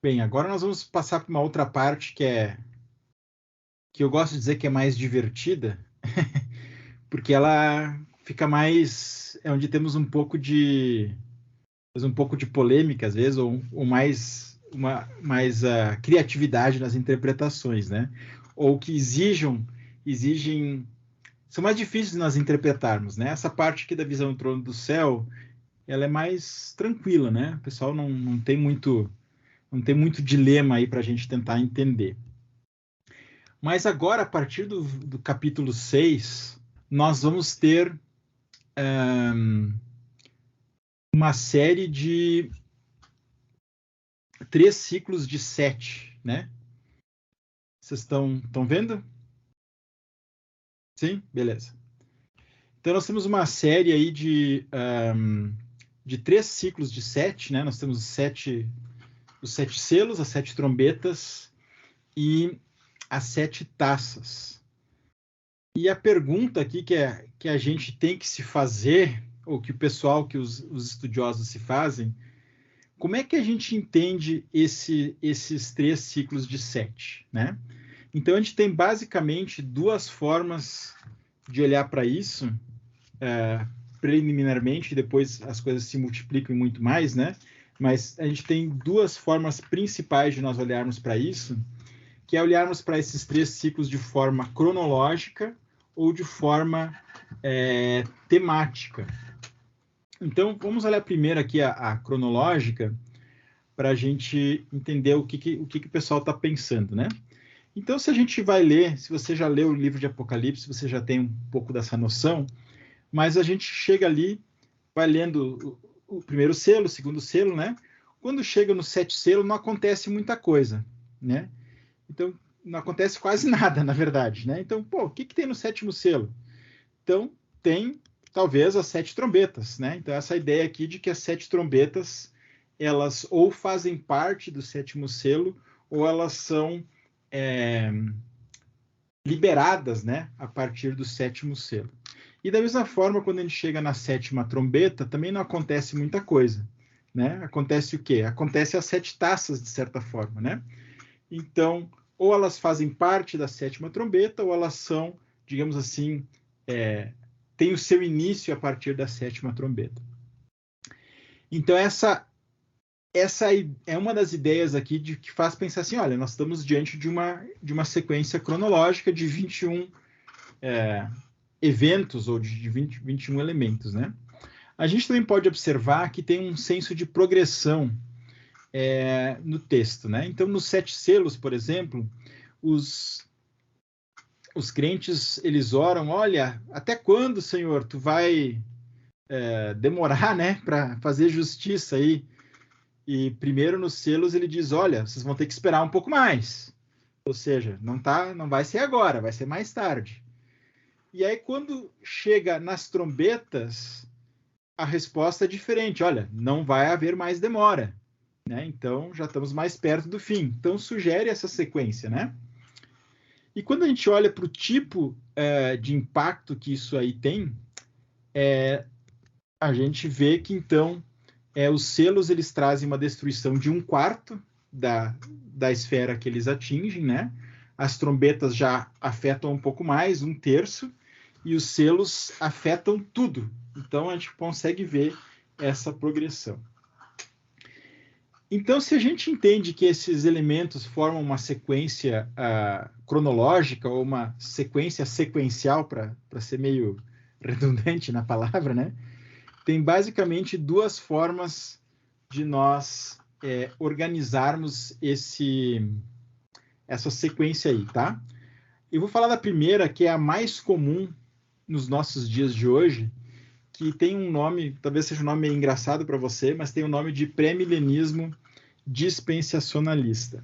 Bem, agora nós vamos passar para uma outra parte que eu gosto de dizer que é mais divertida, porque ela fica mais, é onde temos um pouco de polêmica às vezes, ou mais criatividade nas interpretações, né? Ou que exigem, são mais difíceis de nós interpretarmos, né? Essa parte aqui da visão do trono do céu, ela é mais tranquila, né? O pessoal não tem muito dilema aí para a gente tentar entender. Mas agora, a partir do capítulo 6, nós vamos ter uma série de 3 ciclos de 7, né? Vocês estão vendo? Sim? Beleza. Então, nós temos uma série aí de 3 ciclos de 7, né? Nós temos os 7 selos, as 7 trombetas e as 7 taças. E a pergunta aqui que a gente tem que se fazer, ou que o pessoal, que os estudiosos se fazem, como é que a gente entende esses 3 ciclos de 7, né? Então, a gente tem basicamente 2 formas de olhar para isso, preliminarmente, depois as coisas se multiplicam muito mais, né? Mas a gente tem 2 formas principais de nós olharmos para isso, que é olharmos para esses 3 ciclos de forma cronológica ou de forma temática. Então, vamos olhar primeiro aqui a cronológica, para a gente entender o que o pessoal está pensando, né? Então, se a gente vai ler, se você já leu o livro de Apocalipse, você já tem um pouco dessa noção, mas a gente chega ali, vai lendo o primeiro selo, o segundo selo, né? Quando chega no 7 selo, não acontece muita coisa, né? Então, não acontece quase nada, na verdade, né? Então, o que tem no 7º selo? Então, tem, talvez, as 7 trombetas, né? Então, essa ideia aqui de que as 7 trombetas, elas ou fazem parte do 7º selo, ou elas são liberadas, né? A partir do 7º selo. E da mesma forma, quando a gente chega na 7ª trombeta, também não acontece muita coisa, né? Acontece o quê? Acontece as 7 taças, de certa forma, né? Então, ou elas fazem parte da 7ª trombeta, ou elas são, digamos assim, têm o seu início a partir da 7ª trombeta. Então, essa é uma das ideias aqui que faz pensar assim, olha, nós estamos diante de uma sequência cronológica de 21 eventos, ou de 21 elementos, né? A gente também pode observar que tem um senso de progressão no texto, né? Então, nos 7 selos, por exemplo, os crentes, eles oram, olha, até quando, Senhor, tu vai demorar, né, para fazer justiça aí? E primeiro nos selos ele diz, olha, vocês vão ter que esperar um pouco mais. Ou seja, não vai ser agora, vai ser mais tarde. E aí quando chega nas trombetas, a resposta é diferente. Olha, não vai haver mais demora, né? Então já estamos mais perto do fim. Então sugere essa sequência, né? E quando a gente olha para o tipo de impacto que isso aí tem, a gente vê que então os selos eles trazem uma destruição de 1/4 da esfera que eles atingem, né? As trombetas já afetam um pouco mais, 1/3, e os selos afetam tudo. Então a gente consegue ver essa progressão. Então, se a gente entende que esses elementos formam uma sequência cronológica, ou uma sequência sequencial, para ser meio redundante na palavra, né? Tem basicamente 2 formas de nós organizarmos essa sequência aí, tá? Eu vou falar da primeira, que é a mais comum nos nossos dias de hoje, que tem um nome, talvez seja um nome meio engraçado para você, mas tem o nome de pré-milenismo dispensacionalista.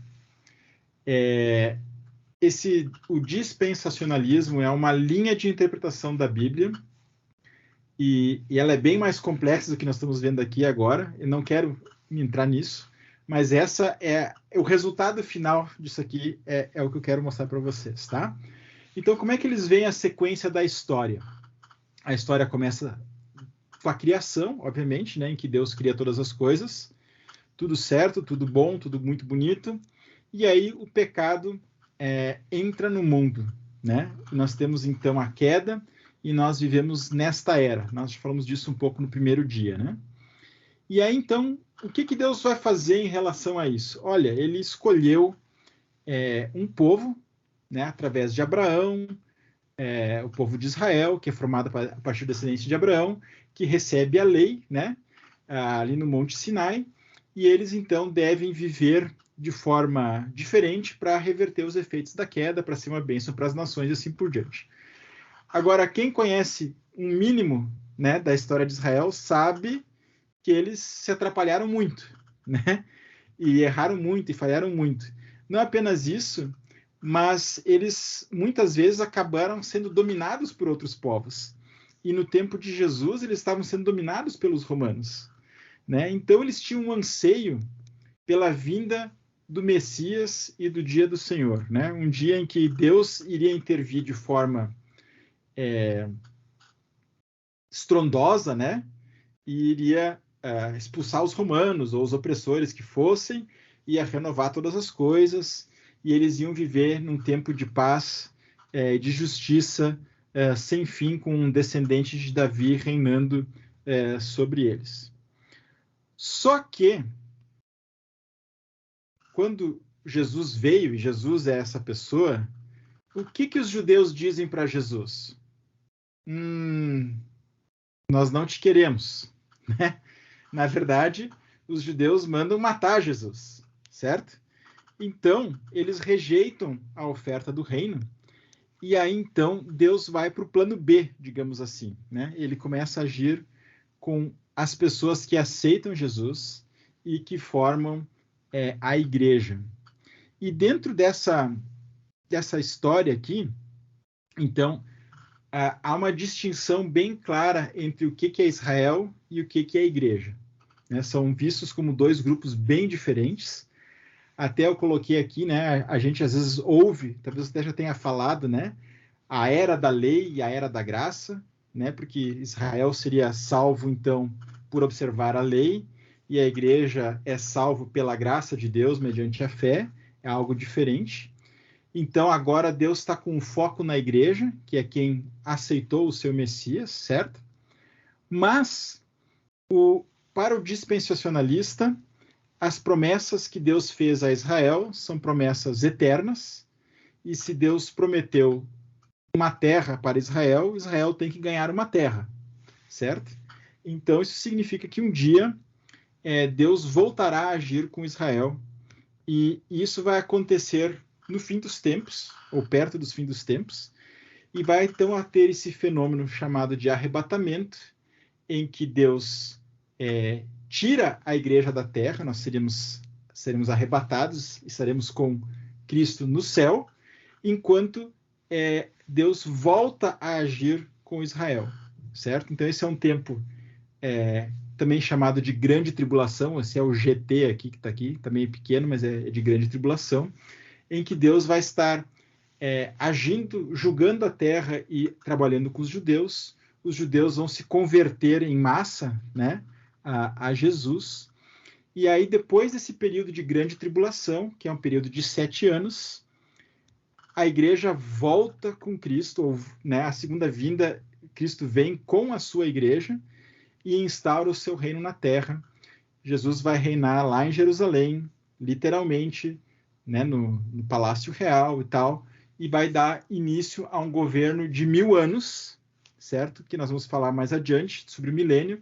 O dispensacionalismo é uma linha de interpretação da Bíblia, e ela é bem mais complexa do que nós estamos vendo aqui agora. Eu não quero entrar nisso, mas essa o resultado final disso aqui é o que eu quero mostrar para vocês, tá? Então, como é que eles veem a sequência da história? A história começa com a criação, obviamente, né, em que Deus cria todas as coisas. tudo certo, tudo bom, tudo muito bonito, e aí o pecado entra no mundo, né? Nós temos então a queda e nós vivemos nesta era. Nós falamos disso um pouco no primeiro dia, né? E aí então, o que Deus vai fazer em relação a isso? Olha, ele escolheu um povo, né, através de Abraão, o povo de Israel, que é formado a partir da descendência de Abraão, que recebe a lei, né, ali no Monte Sinai, e eles então devem viver de forma diferente para reverter os efeitos da queda, para ser uma bênção para as nações e assim por diante. Agora, quem conhece um mínimo, né, da história de Israel sabe que eles se atrapalharam muito, né, e erraram muito e falharam muito. Não apenas isso, mas eles muitas vezes acabaram sendo dominados por outros povos. E no tempo de Jesus, eles estavam sendo dominados pelos romanos, né? Então, eles tinham um anseio pela vinda do Messias e do dia do Senhor, né? Um dia em que Deus iria intervir de forma estrondosa, né? E iria expulsar os romanos ou os opressores que fossem, ia renovar todas as coisas, e eles iam viver num tempo de paz, de justiça, sem fim, com um descendente de Davi reinando sobre eles. Só que, quando Jesus veio, e Jesus é essa pessoa, o que os judeus dizem para Jesus? Nós não te queremos, né? Na verdade, os judeus mandam matar Jesus, certo? Então, eles rejeitam a oferta do reino, e aí então Deus vai para o plano B, digamos assim, né? Ele começa a agir com as pessoas que aceitam Jesus e que formam a igreja. E dentro dessa história aqui, então, há uma distinção bem clara entre o que é Israel e o que é a igreja. Né? São vistos como dois grupos bem diferentes. Até eu coloquei aqui, né? A gente às vezes ouve, talvez você até já tenha falado, né? A era da lei e a era da graça, né? Porque Israel seria salvo, então, por observar a lei, e a igreja é salvo pela graça de Deus mediante a fé, é algo diferente. Então, agora Deus está com foco na igreja, que é quem aceitou o seu Messias, certo? Mas, para o dispensacionalista, as promessas que Deus fez a Israel são promessas eternas, e se Deus prometeu uma terra para Israel, Israel tem que ganhar uma terra, certo? Então, isso significa que um dia Deus voltará a agir com Israel, e isso vai acontecer no fim dos tempos, ou perto dos fins dos tempos, e vai então a ter esse fenômeno chamado de arrebatamento, em que Deus tira a igreja da terra, nós seremos arrebatados, estaremos com Cristo no céu, enquanto Deus volta a agir com Israel, certo? Então esse é um tempo também chamado de grande tribulação, esse é o GT aqui que está aqui, também é pequeno, mas é de grande tribulação, em que Deus vai estar agindo, julgando a terra e trabalhando com os judeus vão se converter em massa, né, a Jesus, e aí depois desse período de grande tribulação, que é um período de 7 anos, a igreja volta com Cristo, ou, né, a segunda vinda, Cristo vem com a sua igreja e instaura o seu reino na terra. Jesus vai reinar lá em Jerusalém, literalmente, né, no Palácio Real e tal, e vai dar início a um governo de 1000 anos, certo? Que nós vamos falar mais adiante sobre o milênio.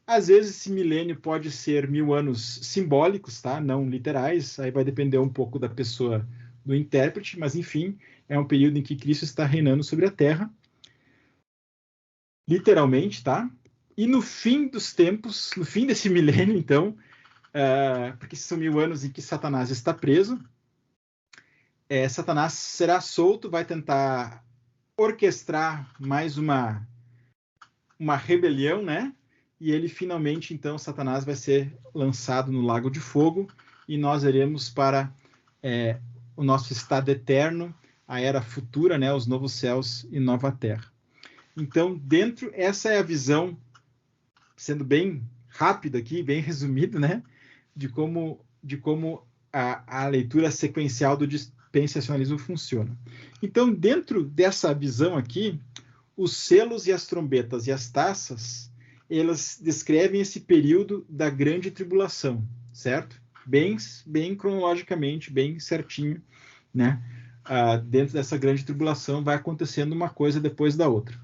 Às vezes esse milênio pode ser 1000 anos simbólicos, tá? Não literais, aí vai depender um pouco da pessoa, do intérprete, mas enfim, é um período em que Cristo está reinando sobre a terra, literalmente, tá? E no fim dos tempos, no fim desse milênio, então, porque são 1000 anos em que Satanás está preso, Satanás será solto, vai tentar orquestrar mais uma rebelião, né? E ele finalmente, então, Satanás vai ser lançado no lago de fogo e nós iremos para o nosso estado eterno, a era futura, né? Os novos céus e nova terra. Então, essa é a visão, sendo bem rápido aqui, bem resumido, né? a leitura sequencial do dispensacionalismo funciona. Então, dentro dessa visão aqui, os selos e as trombetas e as taças, elas descrevem esse período da grande tribulação, certo? Bem cronologicamente, bem certinho, né? Dentro dessa grande tribulação vai acontecendo uma coisa depois da outra.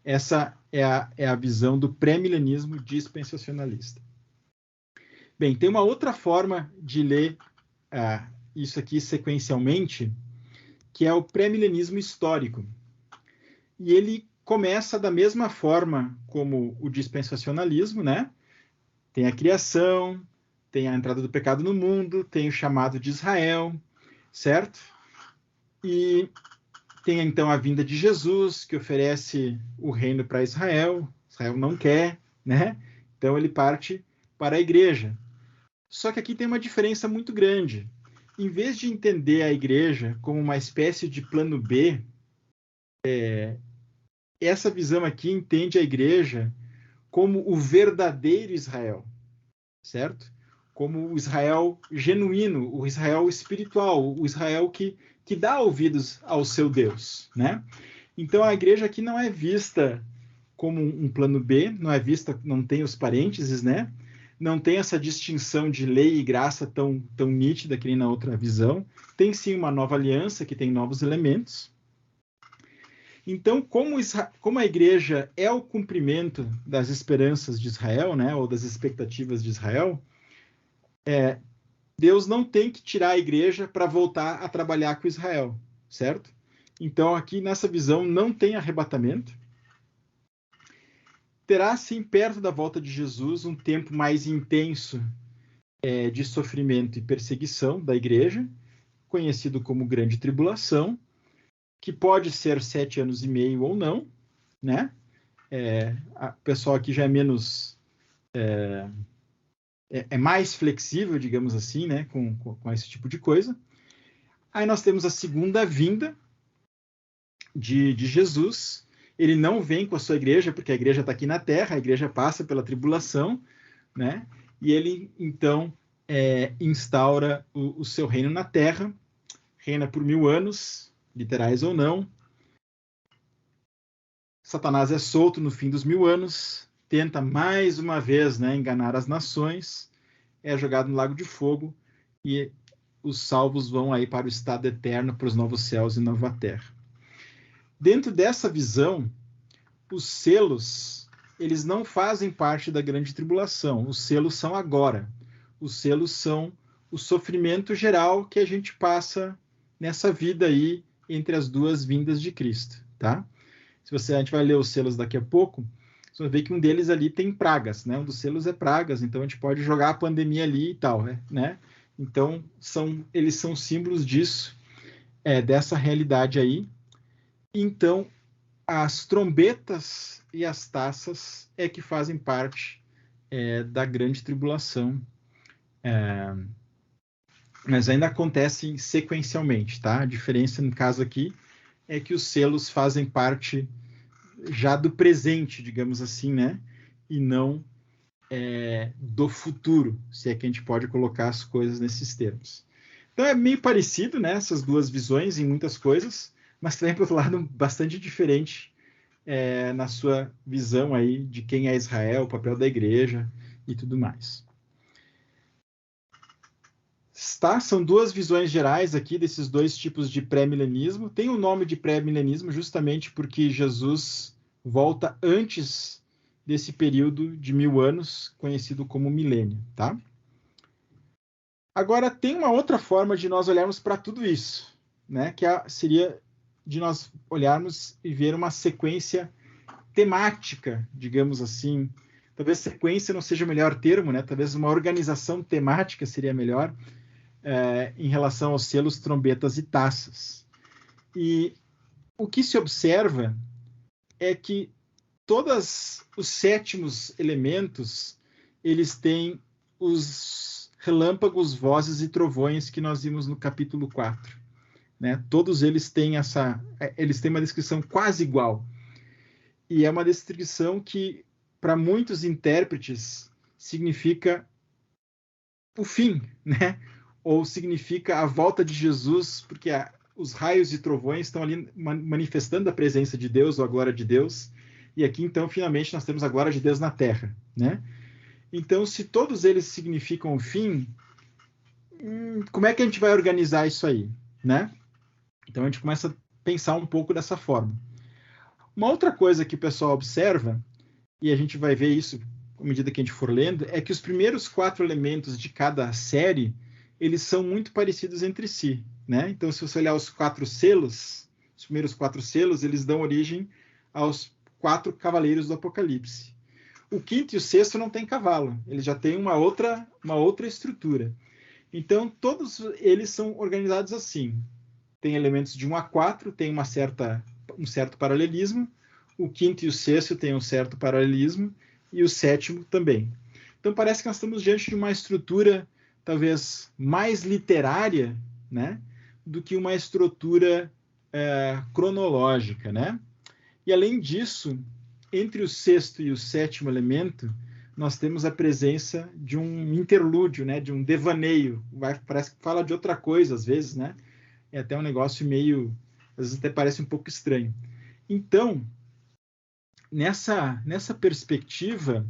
Essa é a visão do pré-milenismo dispensacionalista. Bem, tem uma outra forma de ler isso aqui sequencialmente, que é o pré-milenismo histórico. E ele começa da mesma forma como o dispensacionalismo, né? Tem a criação, tem a entrada do pecado no mundo, tem o chamado de Israel, certo? E tem então a vinda de Jesus, que oferece o reino para Israel. Israel não quer, né? Então ele parte para a igreja. Só que aqui tem uma diferença muito grande. Em vez de entender a igreja como uma espécie de plano B, essa visão aqui entende a igreja como o verdadeiro Israel, certo? Como o Israel genuíno, o Israel espiritual, o Israel que dá ouvidos ao seu Deus, né? Então a igreja aqui não é vista como um plano B, não tem os parênteses, né? Não tem essa distinção de lei e graça tão nítida que nem na outra visão. Tem sim uma nova aliança que tem novos elementos. Então, como a igreja é o cumprimento das esperanças de Israel, né, ou das expectativas de Israel, Deus não tem que tirar a igreja para voltar a trabalhar com Israel, certo? Então, aqui nessa visão não tem arrebatamento. Terá, sim, perto da volta de Jesus, um tempo mais intenso de sofrimento e perseguição da igreja, conhecido como Grande Tribulação, que pode ser 7 anos e meio ou não, né? O pessoal aqui já é menos... É mais flexível, digamos assim, né? Com esse tipo de coisa. Aí nós temos a segunda vinda de Jesus. Ele não vem com a sua igreja, porque a igreja está aqui na terra, a igreja passa pela tribulação, né? E ele, então, instaura o seu reino na terra, reina por 1000 anos, literais ou não. Satanás é solto no fim dos 1000 anos, tenta mais uma vez, né, enganar as nações, é jogado no lago de fogo e os salvos vão aí para o estado eterno, para os novos céus e nova terra. Dentro dessa visão, os selos, eles não fazem parte da grande tribulação. Os selos são agora. Os selos são o sofrimento geral que a gente passa nessa vida aí entre as duas vindas de Cristo, tá? A gente vai ler os selos daqui a pouco, você vai ver que um deles ali tem pragas, né? Um dos selos é pragas, então a gente pode jogar a pandemia ali e tal, né? Então, eles são símbolos disso, dessa realidade aí. Então, as trombetas e as taças é que fazem parte da grande tribulação, mas ainda acontecem sequencialmente, tá? A diferença no caso aqui é que os selos fazem parte já do presente, digamos assim, né? E não do futuro, se é que a gente pode colocar as coisas nesses termos. Então é meio parecido, né? Essas duas visões em muitas coisas, mas também, por outro lado, bastante diferente na sua visão aí de quem é Israel, o papel da igreja e tudo mais. São duas visões gerais aqui desses dois tipos de pré-milenismo. Tem o nome de pré-milenismo justamente porque Jesus volta antes desse período de 1000 anos, conhecido como milênio, tá? Agora, tem uma outra forma de nós olharmos para tudo isso, né? Que seria de nós olharmos e ver uma sequência temática, digamos assim. Talvez sequência não seja o melhor termo, né? Talvez uma organização temática seria melhor, em relação aos selos, trombetas e taças. E o que se observa é que todos os sétimos elementos, eles têm os relâmpagos, vozes e trovões que nós vimos no capítulo 4. Né? Todos eles têm uma descrição quase igual. E é uma descrição que, para muitos intérpretes, significa o fim, né? Ou significa a volta de Jesus, porque os raios e trovões estão ali manifestando a presença de Deus, ou a glória de Deus. E aqui, então, finalmente, nós temos a glória de Deus na Terra, né? Então, se todos eles significam o fim, como é que a gente vai organizar isso aí, né? Então, a gente começa a pensar um pouco dessa forma. Uma outra coisa que o pessoal observa, e a gente vai ver isso à medida que a gente for lendo, é que os primeiros 4 elementos de cada série, eles são muito parecidos entre si, né? Então, se você olhar os 4 selos, os primeiros 4 selos, eles dão origem aos 4 cavaleiros do Apocalipse. O quinto e o sexto não tem cavalo, eles já têm uma outra estrutura. Então, todos eles são organizados assim. Tem elementos de 1 a 4, tem um certo paralelismo. O quinto e o sexto têm um certo paralelismo, e o sétimo também. Então, parece que nós estamos diante de uma estrutura talvez mais literária, né, do que uma estrutura cronológica, né? E, além disso, entre o sexto e o sétimo elemento, nós temos a presença de um interlúdio, né, de um devaneio. Parece que fala de outra coisa, às vezes, né? É até um negócio meio, às vezes até parece um pouco estranho. Então, nessa perspectiva,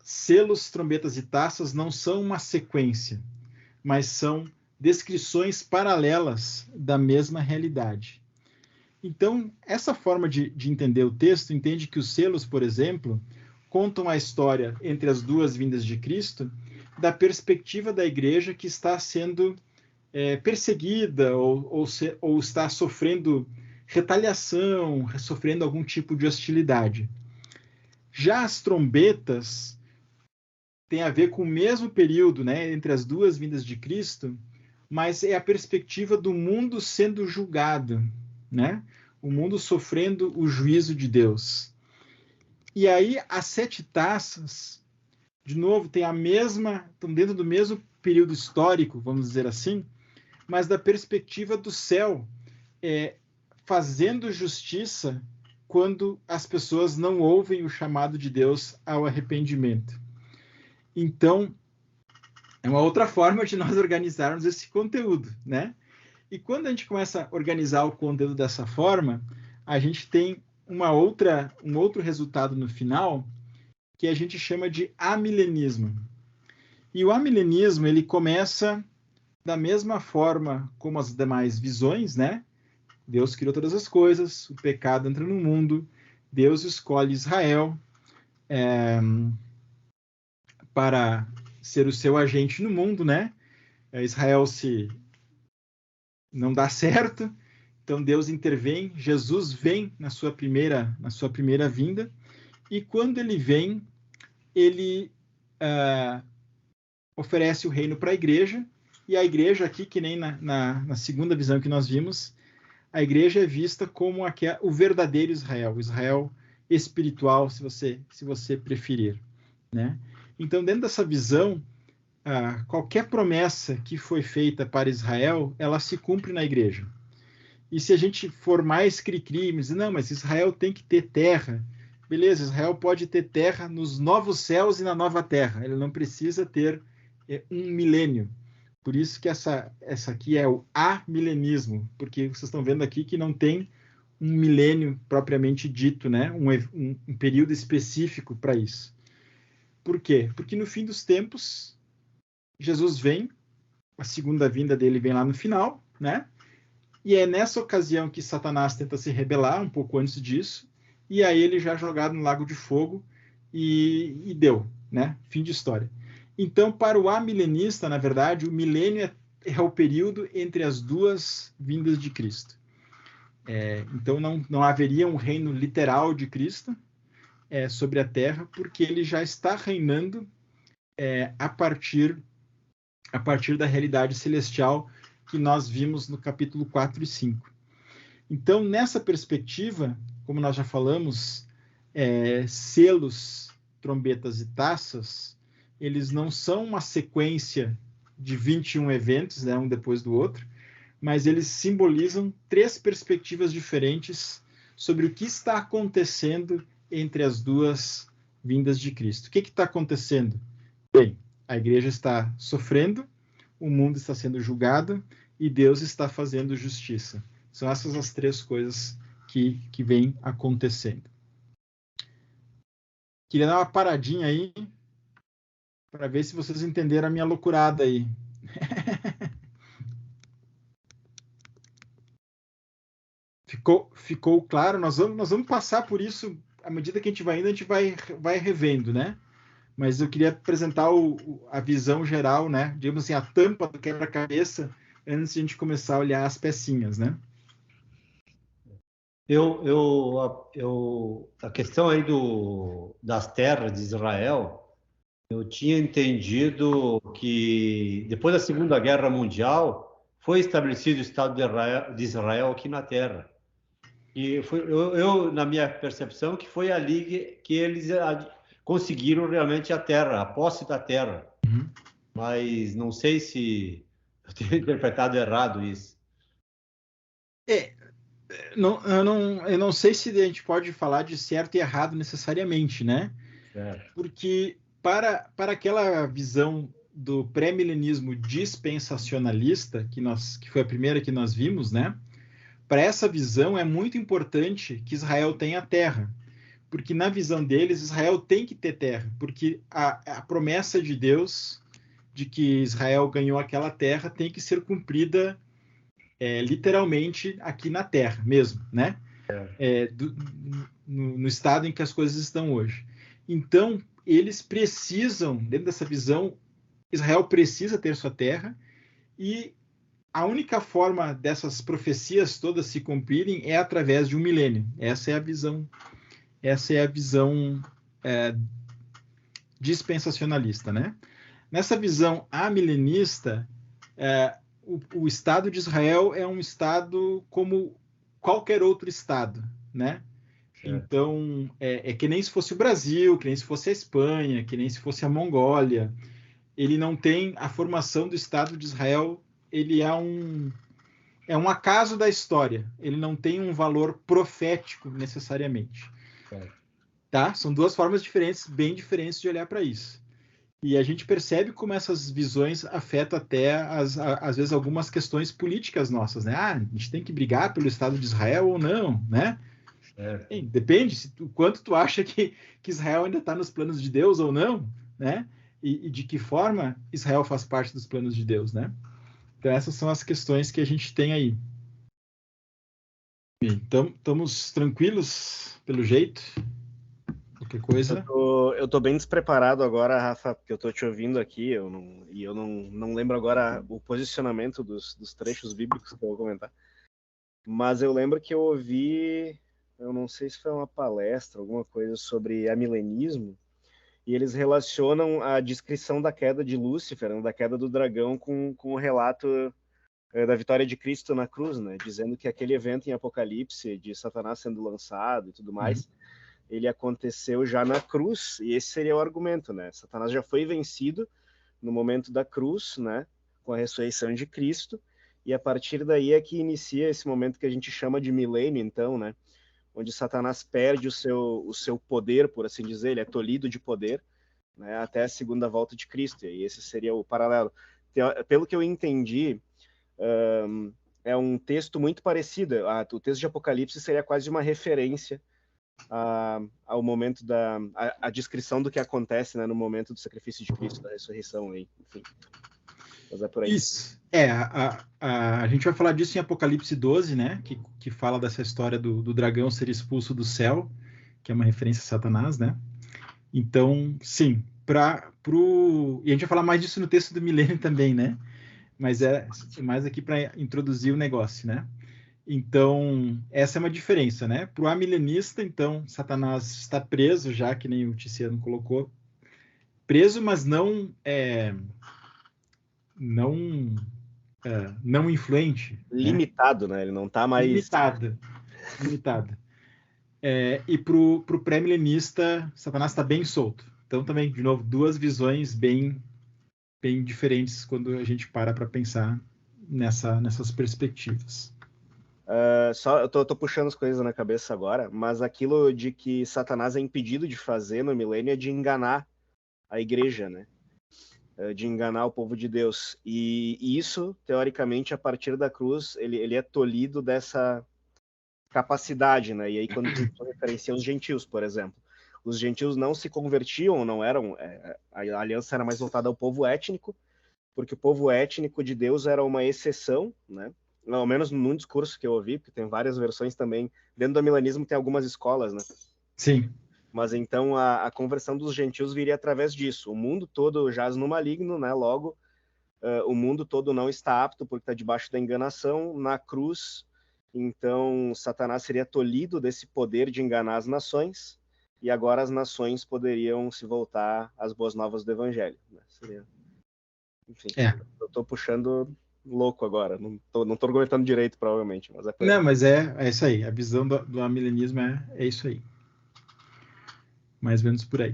selos, trombetas e taças não são uma sequência, mas são descrições paralelas da mesma realidade. Então, essa forma de entender o texto entende que os selos, por exemplo, contam a história entre as 2 vindas de Cristo da perspectiva da igreja que está sendo perseguida ou está sofrendo retaliação, sofrendo algum tipo de hostilidade. Já as trombetas têm a ver com o mesmo período, né, entre as 2 vindas de Cristo, mas é a perspectiva do mundo sendo julgado, né? O mundo sofrendo o juízo de Deus. E aí, as 7 taças, de novo, estão dentro do mesmo período histórico, vamos dizer assim, mas da perspectiva do céu, fazendo justiça quando as pessoas não ouvem o chamado de Deus ao arrependimento. Então, é uma outra forma de nós organizarmos esse conteúdo, né? E quando a gente começa a organizar o conteúdo dessa forma, a gente tem um outro resultado no final, que a gente chama de amilenismo. E o amilenismo, ele começa da mesma forma como as demais visões, né? Deus criou todas as coisas, o pecado entra no mundo, Deus escolhe Israel para ser o seu agente no mundo, né? Israel não dá certo, então Deus intervém, Jesus vem na sua primeira vinda, e quando ele vem, ele oferece o reino para a igreja, e a igreja aqui, que nem na segunda visão que nós vimos, a igreja é vista como o verdadeiro Israel, o Israel espiritual, se você preferir, né? Então, dentro dessa visão, qualquer promessa que foi feita para Israel, ela se cumpre na igreja. E se a gente for mais cri-cri, mas Israel tem que ter terra. Beleza, Israel pode ter terra nos novos céus e na nova terra. Ele não precisa ter um milênio. Por isso que essa aqui é o amilenismo, porque vocês estão vendo aqui que não tem um milênio propriamente dito, né? Um período específico para isso. Por quê? Porque no fim dos tempos, Jesus vem, a segunda vinda dele vem lá no final, né? E é nessa ocasião que Satanás tenta se rebelar, um pouco antes disso, e aí ele já é jogado no lago de fogo e deu, né? Fim de história. Então, para o amilenista, na verdade, o milênio é o período entre as 2 vindas de Cristo. Então, não haveria um reino literal de Cristo sobre a terra, porque ele já está reinando a partir da realidade celestial que nós vimos no capítulo 4 e 5. Então, nessa perspectiva, como nós já falamos, selos, trombetas e taças, eles não são uma sequência de 21 eventos, né, um depois do outro, mas eles simbolizam 3 perspectivas diferentes sobre o que está acontecendo entre as duas vindas de Cristo. O que está acontecendo? Bem, a igreja está sofrendo, o mundo está sendo julgado e Deus está fazendo justiça. São essas as três coisas que vêm acontecendo. Queria dar uma paradinha aí para ver se vocês entenderam a minha loucurada aí. Ficou claro? Nós vamos passar por isso à medida que a gente vai indo, a gente vai revendo, né? Mas eu queria apresentar a visão geral, né? Digamos assim, a tampa do quebra-cabeça antes de a gente começar a olhar as pecinhas, né? A questão aí das terras de Israel, eu tinha entendido que depois da Segunda Guerra Mundial foi estabelecido o Estado de Israel aqui na Terra. E foi, na minha percepção, que foi ali que eles conseguiram realmente a terra, a posse da terra. Uhum. Mas não sei se eu tenho interpretado errado isso. Eu não sei se a gente pode falar de certo e errado necessariamente, né? Porque para aquela visão do pré-milenismo dispensacionalista, que foi a primeira que nós vimos, né? Para essa visão é muito importante que Israel tenha terra, porque na visão deles Israel tem que ter terra, porque a promessa de Deus de que Israel ganhou aquela terra tem que ser cumprida literalmente aqui na terra mesmo, né? No estado em que as coisas estão hoje. Então, eles precisam, dentro dessa visão, Israel precisa ter sua terra e a única forma dessas profecias todas se cumprirem é através de um milênio. Essa é a visão dispensacionalista, né? Nessa visão amilenista, o Estado de Israel é um Estado como qualquer outro Estado, né? Então, é que nem se fosse o Brasil, que nem se fosse a Espanha, que nem se fosse a Mongólia. Ele não tem a formação do Estado de Israel, ele é um acaso da história. Ele não tem um valor profético necessariamente. Tá? São duas formas diferentes, bem diferentes de olhar para isso. E a gente percebe como essas visões afetam até, às vezes, algumas questões políticas nossas, né? A gente tem que brigar pelo Estado de Israel ou não, né? Depende o quanto tu acha que Israel ainda está nos planos de Deus ou não, né? E de que forma Israel faz parte dos planos de Deus, né? Então, essas são as questões que a gente tem aí. Então, estamos tranquilos, pelo jeito? Qualquer coisa? Eu tô bem despreparado agora, Rafa, porque eu tô te ouvindo aqui, eu não lembro agora o posicionamento dos trechos bíblicos que eu vou comentar. Mas eu lembro que eu ouvi, eu não sei se foi uma palestra, alguma coisa sobre amilenismo, e eles relacionam a descrição da queda de Lúcifer, da queda do dragão, com o relato da vitória de Cristo na cruz, né? Dizendo que aquele evento em Apocalipse, de Satanás sendo lançado e tudo mais, ele aconteceu já na cruz, e esse seria o argumento, né? Satanás já foi vencido no momento da cruz, né? Com a ressurreição de Cristo, e a partir daí é que inicia esse momento que a gente chama de milênio, então, né? Onde Satanás perde o seu poder, por assim dizer, ele é tolhido de poder, né? Até a segunda volta de Cristo, e esse seria o paralelo. Pelo que eu entendi, é um texto muito parecido. O texto de Apocalipse seria quase uma referência ao momento a descrição do que acontece, né, no momento do sacrifício de Cristo, da ressurreição, enfim. Mas é por aí. Isso. A gente vai falar disso em Apocalipse 12, né, que fala dessa história do dragão ser expulso do céu, que é uma referência a Satanás, né? Então, sim, e a gente vai falar mais disso no texto do milênio também, né? Mas é mais aqui para introduzir o negócio, né? Então, essa é uma diferença, né? Para o amilenista, então, Satanás está preso, já que nem o Tiziano colocou, preso, mas não influente. Limitado, né? Ele não está mais... Limitado. E para o pré-milenista, Satanás está bem solto. Então, também, de novo, duas visões bem diferentes quando a gente para pensar nessas perspectivas. Eu tô puxando as coisas na cabeça agora, mas aquilo de que Satanás é impedido de fazer no milênio é de enganar a igreja, né? De enganar o povo de Deus. E isso, teoricamente, a partir da cruz, ele é tolhido dessa capacidade, né? E aí, quando tu referencia os gentios, por exemplo, os gentios não se convertiam, não eram. A aliança era mais voltada ao povo étnico, porque o povo étnico de Deus era uma exceção, né? Ao menos num discurso que eu ouvi, porque tem várias versões também. Dentro do milenismo tem algumas escolas, né? Sim. Mas então a conversão dos gentios viria através disso. O mundo todo jaz no maligno, né? Logo, o mundo todo não está apto porque está debaixo da enganação. Na cruz, então, Satanás seria tolhido desse poder de enganar as nações, e agora as nações poderiam se voltar às boas novas do evangelho. Né? Seria... Enfim, eu estou puxando louco agora. Não tô argumentando direito, provavelmente. Mas não, mas é isso aí. A visão do amilenismo é isso aí. Mais ou menos por aí.